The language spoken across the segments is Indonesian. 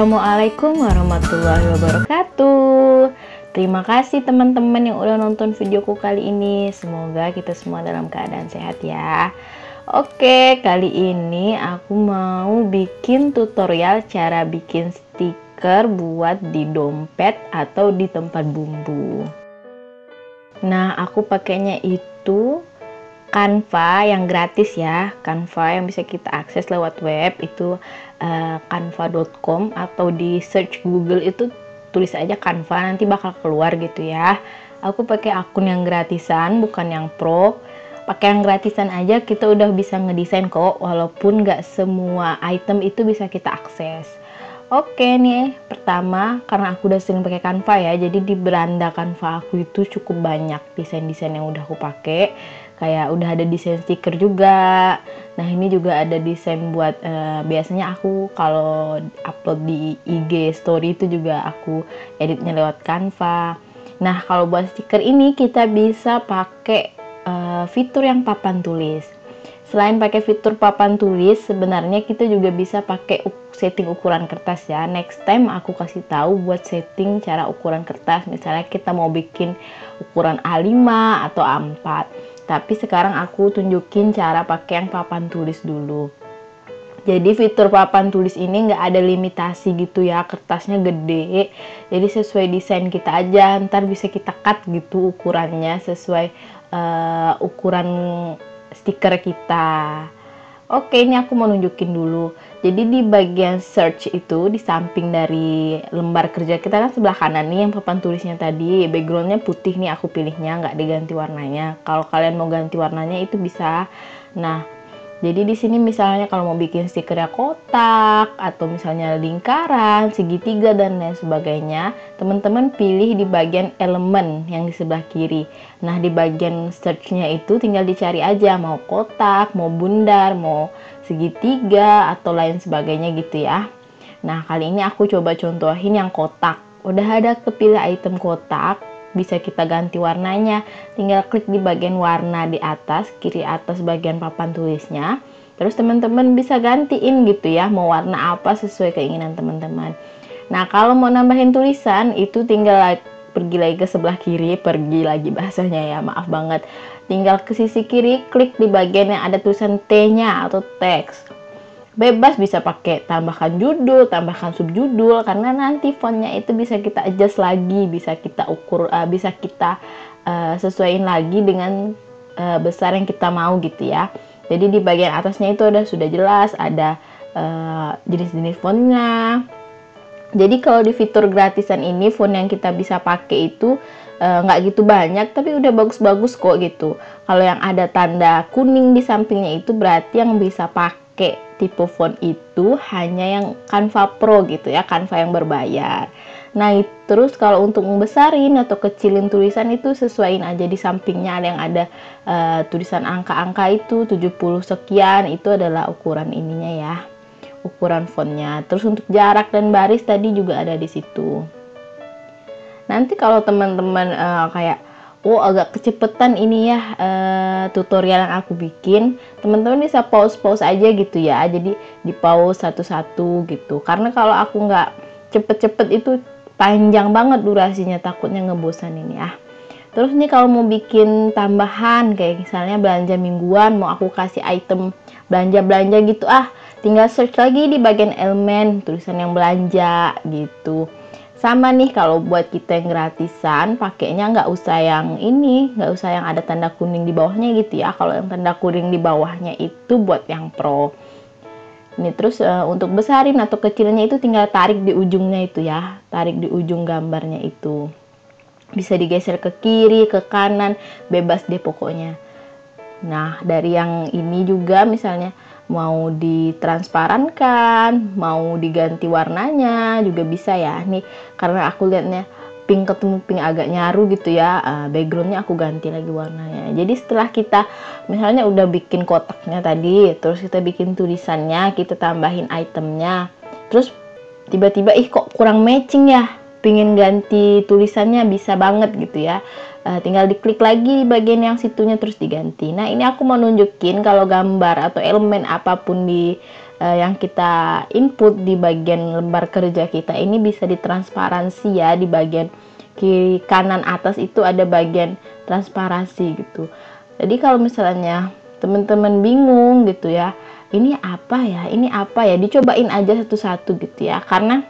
Assalamualaikum warahmatullahi wabarakatuh. Terima kasih teman-teman yang udah nonton videoku kali ini. Semoga kita semua dalam keadaan sehat ya. Oke, kali ini aku mau bikin tutorial cara bikin stiker buat di dompet atau di tempat bumbu. Nah, aku pakainya itu Canva yang gratis ya. Canva yang bisa kita akses lewat web itu canva.com, atau di search Google itu tulis aja Canva, nanti bakal keluar gitu ya. Aku pakai akun yang gratisan, bukan yang pro. Pakai yang gratisan aja kita udah bisa ngedesain kok, walaupun nggak semua item itu bisa kita akses. Oke nih, pertama karena aku udah sering pakai Canva ya, jadi di beranda Canva aku itu cukup banyak desain-desain yang udah aku pakai. Kayak udah ada desain stiker juga. Nah ini juga ada desain buat biasanya aku kalau upload di IG story itu juga aku editnya lewat Canva. Nah kalau buat stiker ini kita bisa pakai fitur yang papan tulis. Selain pakai fitur papan tulis, sebenarnya kita juga bisa pakai setting ukuran kertas ya. Next time aku kasih tahu buat setting cara ukuran kertas. Misalnya kita mau bikin ukuran A5 atau A4. Tapi sekarang aku tunjukin cara pakai yang papan tulis dulu. Jadi fitur papan tulis ini nggak ada limitasi gitu ya, kertasnya gede. Jadi sesuai desain kita aja, ntar bisa kita cut gitu ukurannya sesuai ukuran stiker kita. Oke, ini aku mau nunjukin dulu. Jadi di bagian search itu, di samping dari lembar kerja kita kan sebelah kanan nih yang papan tulisnya tadi, backgroundnya putih nih aku pilihnya, nggak diganti warnanya. Kalau kalian mau ganti warnanya itu bisa. Nah, jadi di sini misalnya kalau mau bikin stikernya kotak atau misalnya lingkaran, segitiga dan lain sebagainya, teman-teman pilih di bagian elemen yang di sebelah kiri. Nah di bagian search-nya itu tinggal dicari aja mau kotak, mau bundar, mau segitiga atau lain sebagainya gitu ya. Nah kali ini aku coba contohin yang kotak. Udah ada kepilih item kotak, bisa kita ganti warnanya, tinggal klik di bagian warna di atas, kiri atas bagian papan tulisnya. Terus teman-teman bisa gantiin gitu ya, mau warna apa sesuai keinginan teman-teman. Nah kalau mau nambahin tulisan itu tinggal pergi lagi ke sebelah kiri, pergi lagi bahasanya ya, maaf banget. Tinggal ke sisi kiri, klik di bagian yang ada tulisan T-nya atau teks. Bebas bisa pakai tambahkan judul, tambahkan subjudul, karena nanti fontnya itu bisa kita adjust lagi, bisa kita ukur, bisa kita sesuaiin lagi dengan besar yang kita mau gitu ya. Jadi di bagian atasnya itu sudah jelas ada jenis-jenis fontnya. Jadi kalau di fitur gratisan ini font yang kita bisa pakai itu nggak gitu banyak, tapi udah bagus-bagus kok gitu. Kalau yang ada tanda kuning di sampingnya itu berarti yang bisa pakai tipe font itu hanya yang Canva Pro gitu ya, Canva yang berbayar. Nah terus kalau untuk membesarin atau kecilin tulisan itu sesuaiin aja, di sampingnya ada yang ada tulisan angka-angka itu 70 sekian, itu adalah ukuran ininya ya, ukuran fontnya. Terus untuk jarak dan baris tadi juga ada di situ. Nanti kalau teman-teman kayak agak kecepetan ini ya tutorial yang aku bikin, teman-teman bisa pause aja gitu ya. Jadi di pause satu-satu gitu, karena kalau aku nggak cepet-cepet itu panjang banget durasinya, takutnya ngebosanin ya. Terus nih kalau mau bikin tambahan kayak misalnya belanja mingguan, mau aku kasih item belanja-belanja gitu, tinggal search lagi di bagian elemen tulisan yang belanja gitu. Sama nih kalau buat kita yang gratisan, pakainya nggak usah yang ini, nggak usah yang ada tanda kuning di bawahnya gitu ya. Kalau yang tanda kuning di bawahnya itu buat yang pro. Ini terus untuk besarin atau kecilinnya itu tinggal tarik di ujungnya itu ya, tarik di ujung gambarnya itu. Bisa digeser ke kiri, ke kanan, bebas deh pokoknya. Nah dari yang ini juga misalnya mau ditransparankan, mau diganti warnanya juga bisa ya. Nih karena aku lihatnya pink ketemu pink agak nyaru gitu ya, backgroundnya aku ganti lagi warnanya. Jadi setelah kita misalnya udah bikin kotaknya tadi, terus kita bikin tulisannya, kita tambahin itemnya, terus tiba-tiba kok kurang matching ya, pingin ganti tulisannya bisa banget gitu ya. Tinggal diklik lagi di bagian yang situnya terus diganti. Nah, ini aku mau nunjukin kalau gambar atau elemen apapun di yang kita input di bagian lembar kerja kita ini bisa ditransparansi ya. Di bagian kiri kanan atas itu ada bagian transparansi gitu. Jadi kalau misalnya teman-teman bingung gitu ya, ini apa ya, dicobain aja satu-satu gitu ya. Karena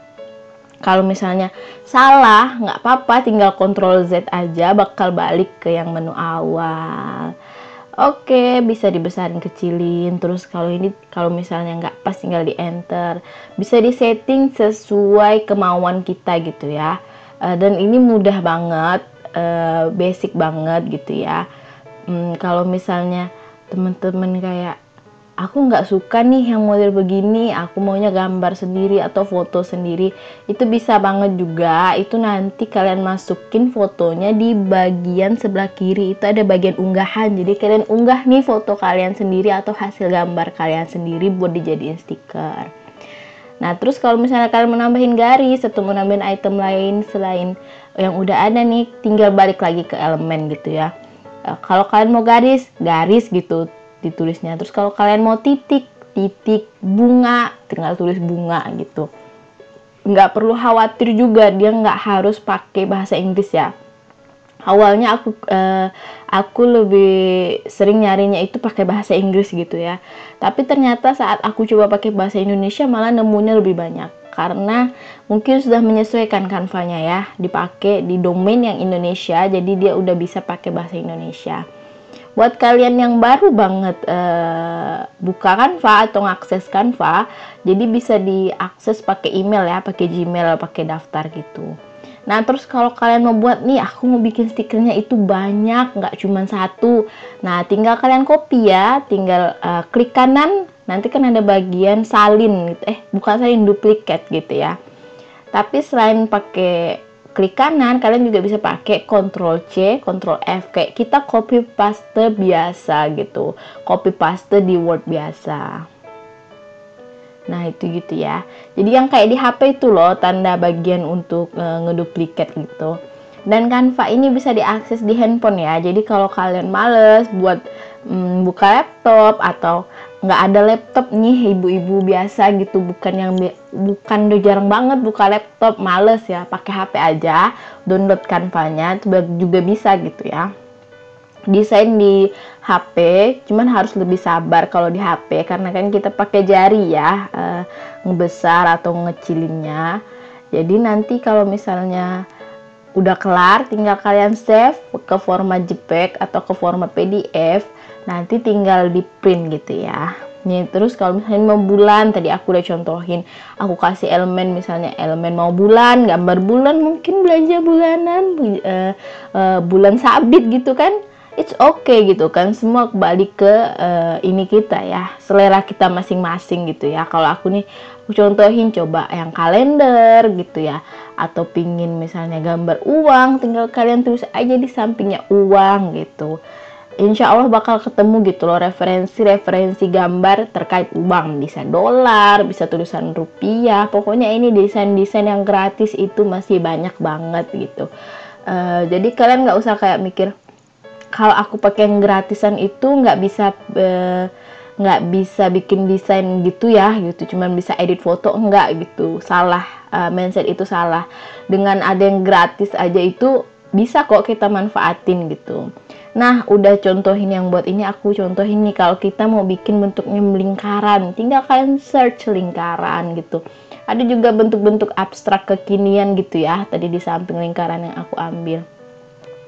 kalau misalnya salah, nggak apa-apa, tinggal Ctrl Z aja, bakal balik ke yang menu awal. Oke, bisa dibesarin kecilin. Terus kalau misalnya nggak pas, tinggal di enter. Bisa disetting sesuai kemauan kita gitu ya. Dan ini mudah banget, basic banget gitu ya. Kalau misalnya teman-teman kayak aku nggak suka nih yang model begini, aku maunya gambar sendiri atau foto sendiri, itu bisa banget juga. Itu nanti kalian masukin fotonya di bagian sebelah kiri, itu ada bagian unggahan. Jadi kalian unggah nih foto kalian sendiri atau hasil gambar kalian sendiri buat dijadiin stiker. Nah, terus kalau misalnya kalian mau nambahin garis atau mau nambahin item lain selain yang udah ada nih, tinggal balik lagi ke elemen gitu ya. Kalau kalian mau garis gitu ditulisnya. Terus kalau kalian mau titik bunga, tinggal tulis bunga gitu. Nggak perlu khawatir juga, dia nggak harus pakai bahasa Inggris ya. Awalnya aku lebih sering nyarinya itu pakai bahasa Inggris gitu ya. Tapi ternyata saat aku coba pakai bahasa Indonesia malah nemunya lebih banyak. Karena mungkin sudah menyesuaikan Canva-nya ya, dipakai di domain yang Indonesia, jadi dia udah bisa pakai bahasa Indonesia. Buat kalian yang baru banget buka Canva atau ngakses Canva, jadi bisa diakses pakai email ya, pakai Gmail, pakai daftar gitu. Nah, terus kalau kalian mau buat nih, aku mau bikin stikernya itu banyak, nggak cuma satu. Nah, tinggal kalian copy ya, tinggal klik kanan, nanti kan ada bagian salin gitu. Bukan salin, duplikat gitu ya. Tapi selain pakai klik kanan, kalian juga bisa pakai Ctrl C, Ctrl F, kayak kita copy paste biasa gitu, copy paste di Word biasa. Nah, itu gitu ya. Jadi yang kayak di HP itu loh, tanda bagian untuk ngeduplikat gitu. Dan Canva ini bisa diakses di handphone ya. Jadi kalau kalian males buat buka laptop atau nggak ada laptop nih, ibu-ibu biasa gitu, bukan udah jarang banget buka laptop, males ya, pakai HP aja, download Canva-nya juga bisa gitu ya. Desain di HP, cuman harus lebih sabar kalau di HP karena kan kita pakai jari ya, ngebesar atau ngecilinnya. Jadi nanti kalau misalnya udah kelar, tinggal kalian save ke format JPEG atau ke format PDF, nanti tinggal di print gitu ya. Nih, terus kalau misalnya mau bulan, tadi aku udah contohin, aku kasih elemen, misalnya elemen mau bulan, gambar bulan, mungkin belanja bulanan, bulan sabit gitu kan, it's okay gitu kan, semua kembali ke ini kita ya, selera kita masing-masing gitu ya. Kalau aku nih, aku contohin coba yang kalender gitu ya, atau pingin misalnya gambar uang, tinggal kalian tulis aja di sampingnya uang gitu. Insya Allah bakal ketemu gitu loh referensi gambar terkait uang, bisa dolar, bisa tulisan rupiah, pokoknya ini desain-desain yang gratis itu masih banyak banget gitu. Jadi kalian nggak usah kayak mikir kalau aku pakai yang gratisan itu nggak bisa bikin desain gitu ya gitu, cuman bisa edit foto, enggak gitu, salah, mindset itu salah. Dengan ada yang gratis aja itu bisa kok kita manfaatin gitu. Nah, udah contohin yang buat ini, aku contohin nih kalau kita mau bikin bentuknya lingkaran, tinggal kalian search lingkaran gitu. Ada juga bentuk-bentuk abstrak kekinian gitu ya, tadi di samping lingkaran yang aku ambil.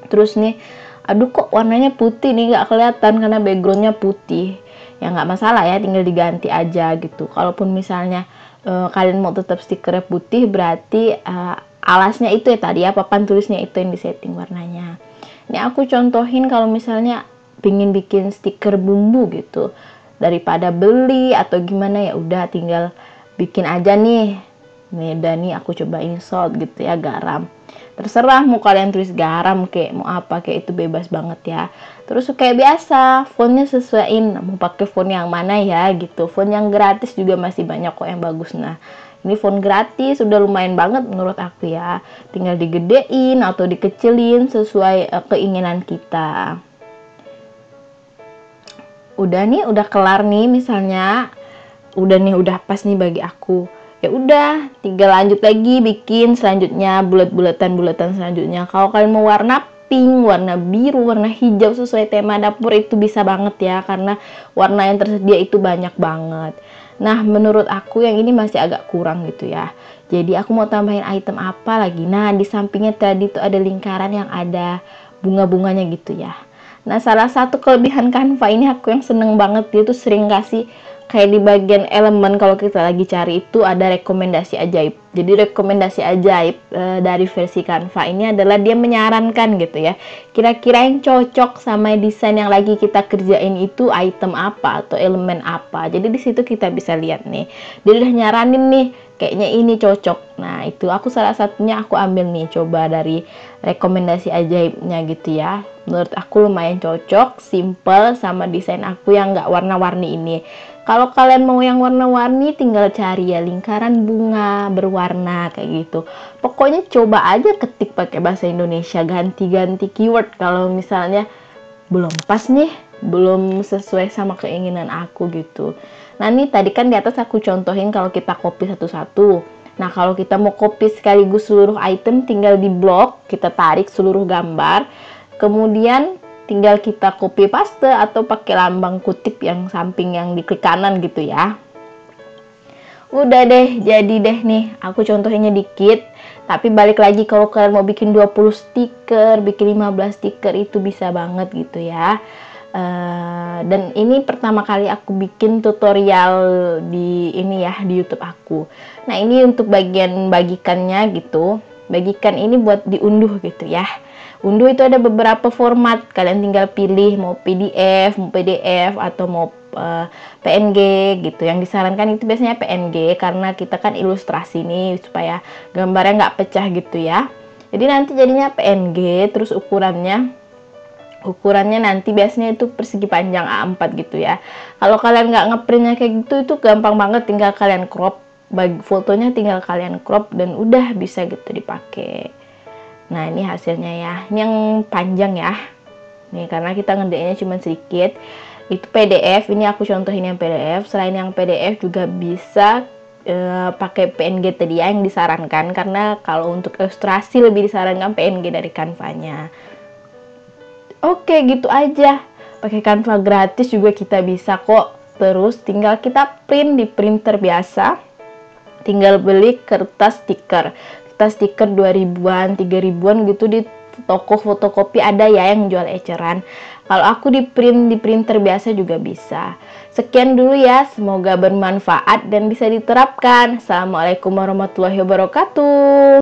Terus nih, aduh kok warnanya putih nih, nggak kelihatan karena backgroundnya putih. Ya nggak masalah ya, tinggal diganti aja gitu. Kalaupun misalnya kalian mau tetap stikernya putih, berarti alasnya itu ya tadi ya, papan tulisnya itu yang disetting warnanya. Ini aku contohin kalau misalnya pingin bikin stiker bumbu gitu, daripada beli atau gimana, ya udah tinggal bikin aja nih. Udah nih aku cobain salt gitu ya, garam. Terserah mau kalian tulis garam kayak mau apa, kayak itu bebas banget ya. Terus kayak biasa, fontnya sesuaiin mau pakai font yang mana ya gitu. Font yang gratis juga masih banyak kok yang bagus. Nah, Ini font gratis, udah lumayan banget menurut aku ya. Tinggal digedein atau dikecilin sesuai keinginan kita. Udah nih, udah kelar nih misalnya. Udah nih, udah pas nih bagi aku. Ya udah, tinggal lanjut lagi bikin selanjutnya, bulat-bulatan selanjutnya. Kalau kalian mau warna pink, warna biru, warna hijau sesuai tema dapur itu bisa banget ya, karena warna yang tersedia itu banyak banget. Nah, menurut aku yang ini masih agak kurang gitu ya. Jadi aku mau tambahin item apa lagi. Nah, di sampingnya tadi tuh ada lingkaran yang ada bunga-bunganya gitu ya. Nah, salah satu kelebihan Canva ini aku yang seneng banget, dia tuh sering kasih kayak di bagian elemen kalau kita lagi cari itu ada rekomendasi ajaib. Jadi rekomendasi ajaib dari versi Canva ini adalah dia menyarankan gitu ya. Kira-kira yang cocok sama desain yang lagi kita kerjain itu item apa atau elemen apa. Jadi di situ kita bisa lihat nih. Dia udah nyaranin nih, kayaknya ini cocok. Nah, itu aku salah satunya aku ambil nih, coba dari rekomendasi ajaibnya gitu ya. Menurut aku lumayan cocok, simple sama desain aku yang nggak warna-warni ini. Kalau kalian mau yang warna-warni, tinggal cari ya lingkaran bunga berwarna kayak gitu. Pokoknya coba aja ketik pakai bahasa Indonesia, ganti-ganti keyword kalau misalnya belum pas nih, belum sesuai sama keinginan aku gitu. Nah, nih tadi kan di atas aku contohin kalau kita copy satu-satu. Nah, kalau kita mau copy sekaligus seluruh item, tinggal di blok, kita tarik seluruh gambar. Kemudian tinggal kita copy paste atau pakai lambang kutip yang samping yang di klik kanan gitu ya. Udah deh, jadi deh nih. Aku contohinnya dikit. Tapi balik lagi kalau kalian mau bikin 20 stiker, bikin 15 stiker itu bisa banget gitu ya. Dan ini pertama kali aku bikin tutorial di ini ya, di YouTube aku. Nah, ini untuk bagian bagikannya gitu. Bagikan ini buat diunduh gitu ya. Unduh itu ada beberapa format, kalian tinggal pilih mau PDF atau mau PNG gitu. Yang disarankan itu biasanya PNG karena kita kan ilustrasi nih supaya gambarnya nggak pecah gitu ya. Jadi nanti jadinya PNG, terus ukurannya nanti biasanya itu persegi panjang A4 gitu ya. Kalau kalian nggak ngeprintnya kayak gitu, itu gampang banget, tinggal kalian crop, fotonya tinggal kalian crop dan udah bisa gitu dipakai. Nah, ini hasilnya ya. Ini yang panjang ya. Nih, karena kita ngerjainnya cuma sedikit. Itu PDF. Ini aku contohin yang PDF. Selain yang PDF juga bisa pakai PNG tadi ya, yang disarankan. Karena kalau untuk ilustrasi lebih disarankan PNG dari Canva-nya. Oke, gitu aja. Pakai Canva gratis juga kita bisa kok. Terus tinggal kita print di printer biasa. Tinggal beli kertas stiker. Stiker 2000-an, 3000-an gitu di toko fotokopi ada ya yang jual eceran. Kalau aku di printer biasa juga bisa. Sekian dulu ya, semoga bermanfaat dan bisa diterapkan. Assalamualaikum warahmatullahi wabarakatuh.